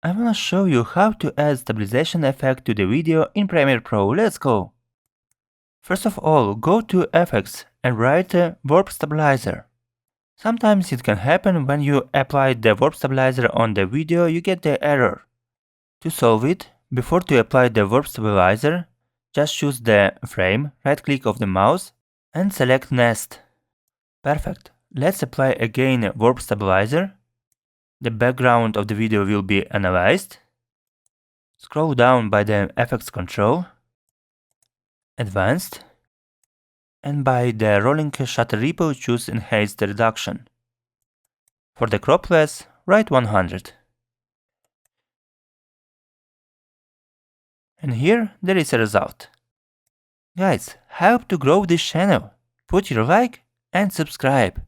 I wanna show you how to add stabilization effect to the video in Premiere Pro. Let's go! First of all, go to Effects and write Warp Stabilizer. Sometimes it can happen when you apply the Warp Stabilizer on the video, you get the error. To solve it, before to apply the Warp Stabilizer, just choose the frame, right click of the mouse and select Nest. Perfect. Let's apply again Warp Stabilizer. The background of the video will be analyzed. Scroll down by the Effects control, Advanced, and by the rolling shutter ripple choose Enhanced Reduction. For the crop less, write 100. And here there is a result. Guys, help to grow this channel. Put your like and subscribe.